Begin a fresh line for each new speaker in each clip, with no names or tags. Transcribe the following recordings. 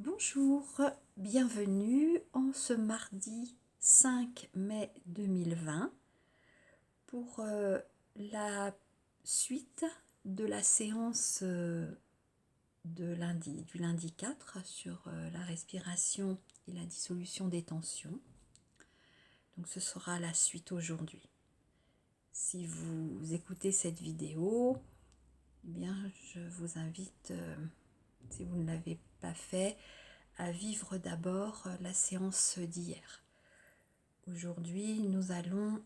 Bonjour, bienvenue en ce mardi 5 mai 2020 pour la suite de la séance du lundi 4 sur la respiration et la dissolution des tensions. Donc ce sera la suite aujourd'hui. Si vous écoutez cette vidéo, eh bien je vous invite, si vous ne l'avez pas fait, à vivre d'abord la séance d'hier. Aujourd'hui, nous allons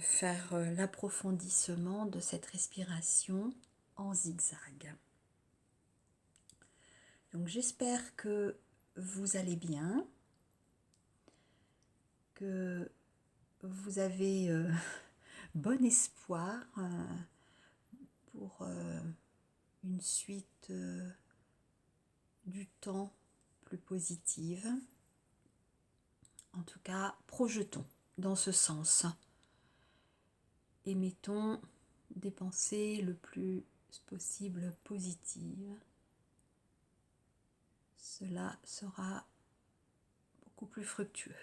faire l'approfondissement de cette respiration en zigzag. Donc j'espère que vous allez bien, que vous avez bon espoir pour une suite du temps plus positive. En tout cas, projetons dans ce sens. Émettons des pensées le plus possible positives. Cela sera beaucoup plus fructueux.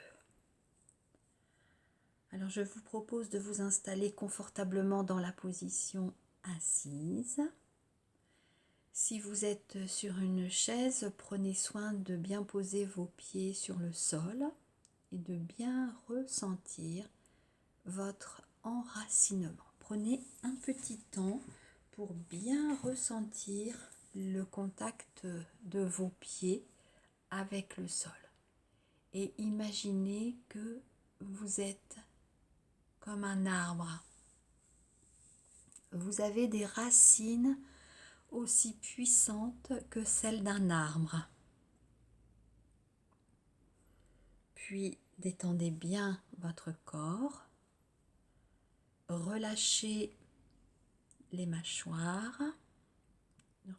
Alors je vous propose de vous installer confortablement dans la position assise. Si vous êtes sur une chaise, prenez soin de bien poser vos pieds sur le sol et de bien ressentir votre enracinement. Prenez un petit temps pour bien ressentir le contact de vos pieds avec le sol. Et imaginez que vous êtes comme un arbre. Vous avez des racines aussi puissantes que celles d'un arbre. Puis détendez bien votre corps. Relâchez les mâchoires.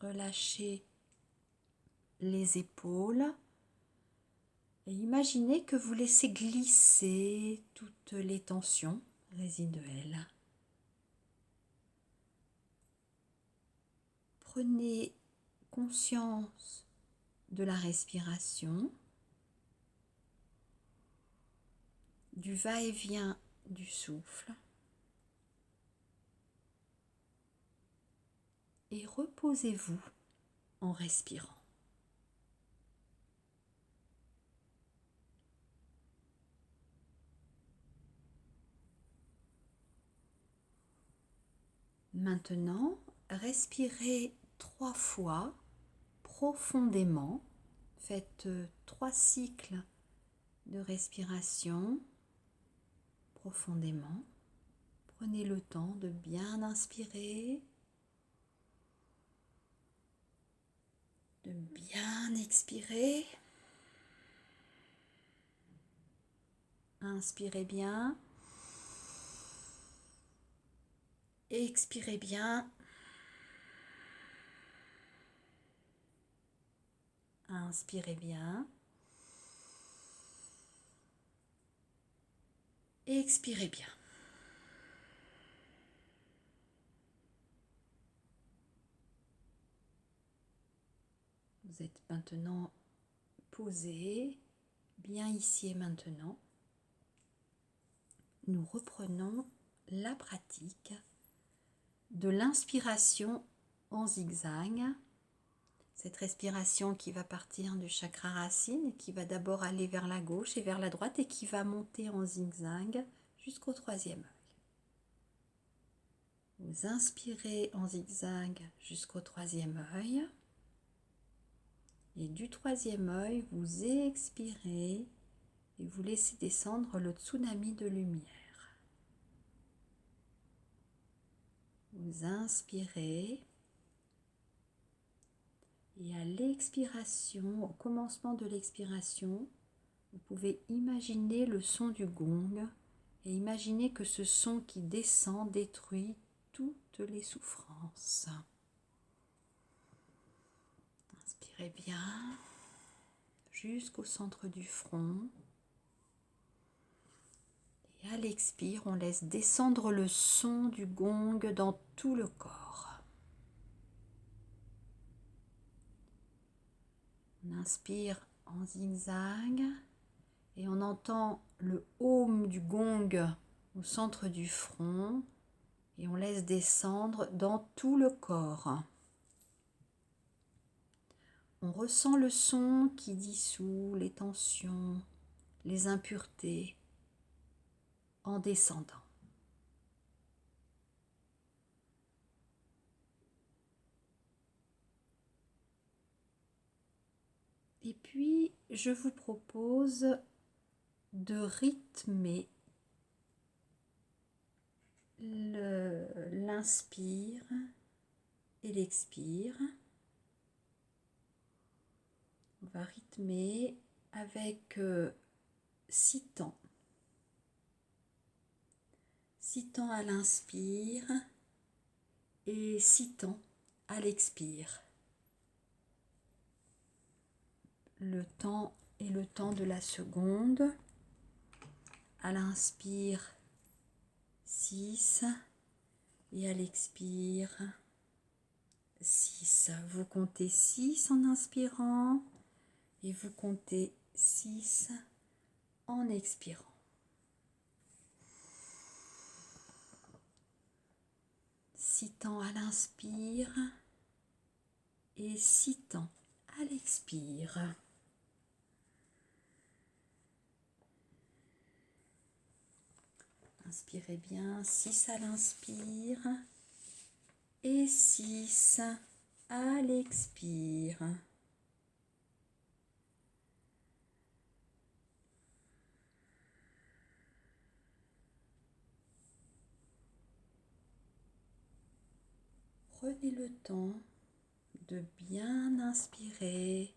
Relâchez les épaules. Et imaginez que vous laissez glisser toutes les tensions résiduelles. Prenez conscience de la respiration, du va-et-vient du souffle et reposez-vous en respirant. Maintenant, respirez 3 fois profondément. Faites 3 cycles de respiration profondément. Prenez le temps de bien inspirer, de bien expirer. Inspirez bien. Expirez bien. Inspirez bien. Expirez bien. Vous êtes maintenant posé, bien ici et maintenant. Nous reprenons la pratique de l'inspiration en zigzag. Cette respiration qui va partir du chakra racine et qui va d'abord aller vers la gauche et vers la droite et qui va monter en zigzag jusqu'au 3e œil. Vous inspirez en zigzag jusqu'au 3e œil. Et du 3e œil, vous expirez et vous laissez descendre le tsunami de lumière. Vous inspirez et à l'expiration, au commencement de l'expiration, vous pouvez imaginer le son du gong et imaginer que ce son qui descend détruit toutes les souffrances. Inspirez bien jusqu'au centre du front. Et à l'expire, on laisse descendre le son du gong dans tout le corps. On inspire en zigzag et on entend le home du gong au centre du front et on laisse descendre dans tout le corps. On ressent le son qui dissout les tensions, les impuretés en descendant. Et puis, je vous propose de rythmer l'inspire et l'expire. On va rythmer avec 6 temps. 6 temps à l'inspire et 6 temps à l'expire. Le temps est le temps de la seconde. À l'inspire, 6 et à l'expire, 6. Vous comptez 6 en inspirant et vous comptez 6 en expirant. Six temps à l'inspire et 6 temps à l'expire. Inspirez bien, 6 à l'inspire et 6 à l'expire. Prenez le temps de bien inspirer.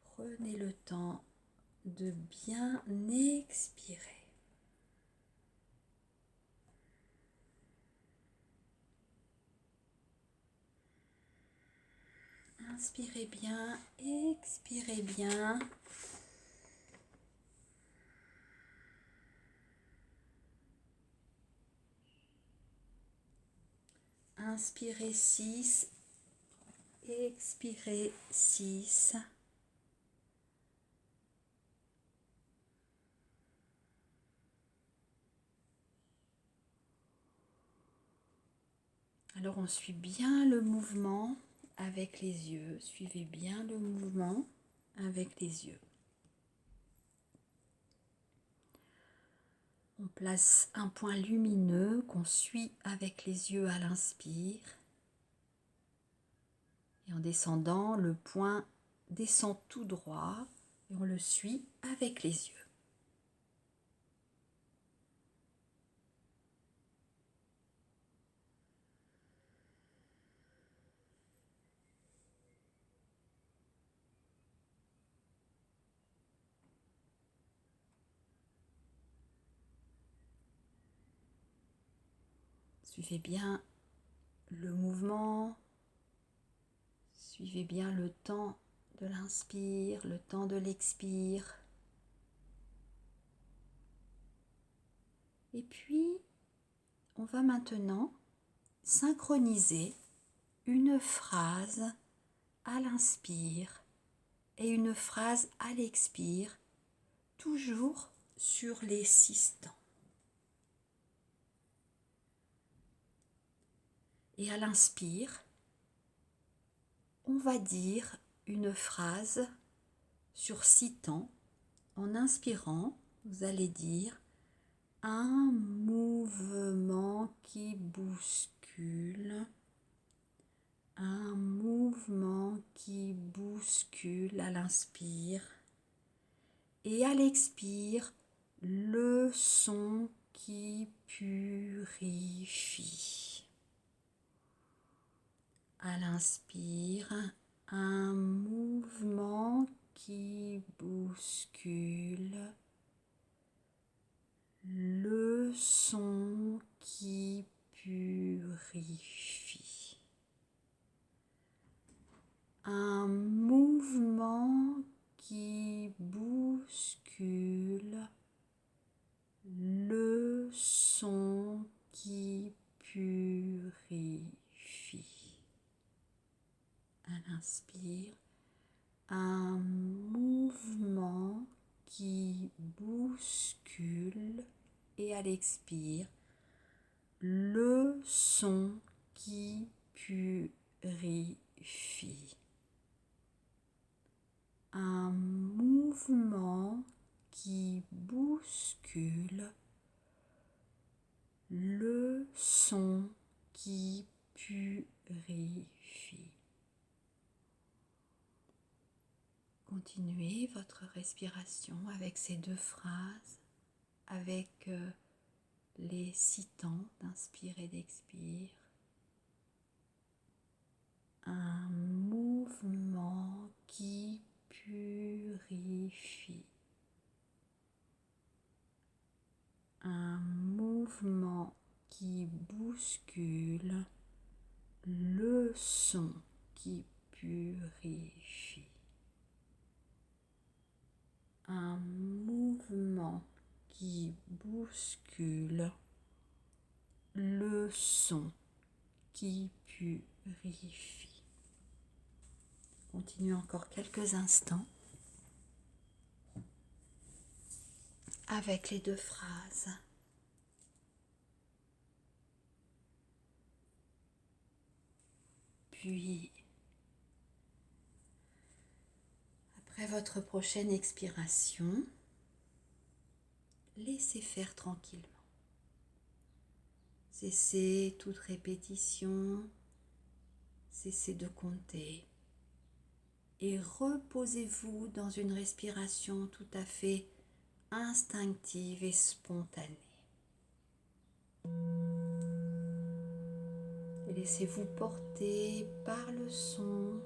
Prenez le temps de bien expirer. Inspirez bien, expirez bien. Inspirez 6, expirez 6. Alors on suit bien le mouvement avec les yeux. Suivez bien le mouvement avec les yeux. On place un point lumineux qu'on suit avec les yeux à l'inspire. Et en descendant, le point descend tout droit et on le suit avec les yeux. Suivez bien le mouvement, suivez bien le temps de l'inspire, le temps de l'expire. Et puis, on va maintenant synchroniser une phrase à l'inspire et une phrase à l'expire, toujours sur les 6 temps. Et à l'inspire, on va dire une phrase sur 6 temps. En inspirant, vous allez dire un mouvement qui bouscule, un mouvement qui bouscule à l'inspire. Et à l'expire, le son qui purifie. À l'inspire, un mouvement qui bouscule, le son qui purifie. Un mouvement qui bouscule, le son qui purifie. À inspire, un mouvement qui bouscule, et à l'expire, le son qui purifie. Un mouvement qui bouscule, le son qui purifie. Continuez votre respiration avec ces deux phrases, avec les 6 temps d'inspire et d'expire. Un mouvement qui purifie. Un mouvement qui bouscule, le son qui purifie. Un mouvement qui bouscule, le son qui purifie. Continuez encore quelques instants avec les deux phrases. Puis, après votre prochaine expiration, laissez faire tranquillement. Cessez toute répétition, cessez de compter et reposez-vous dans une respiration tout à fait instinctive et spontanée. Et laissez-vous porter par le son.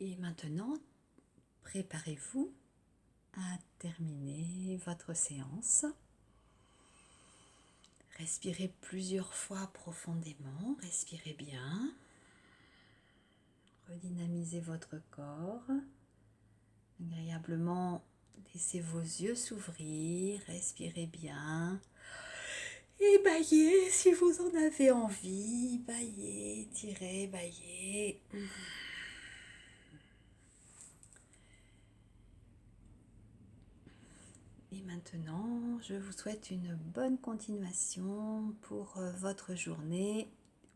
Et maintenant, préparez-vous à terminer votre séance. Respirez plusieurs fois profondément, respirez bien. Redynamisez votre corps, agréablement Laissez vos yeux s'ouvrir, respirez bien. Et baillez si vous en avez envie. Baillez, tirez, baillez. Et maintenant, je vous souhaite une bonne continuation pour votre journée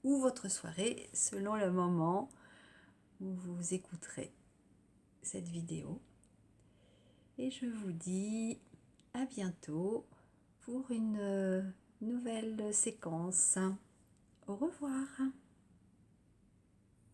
ou votre soirée, selon le moment où vous écouterez cette vidéo. Et je vous dis à bientôt pour une nouvelle séquence. Au revoir.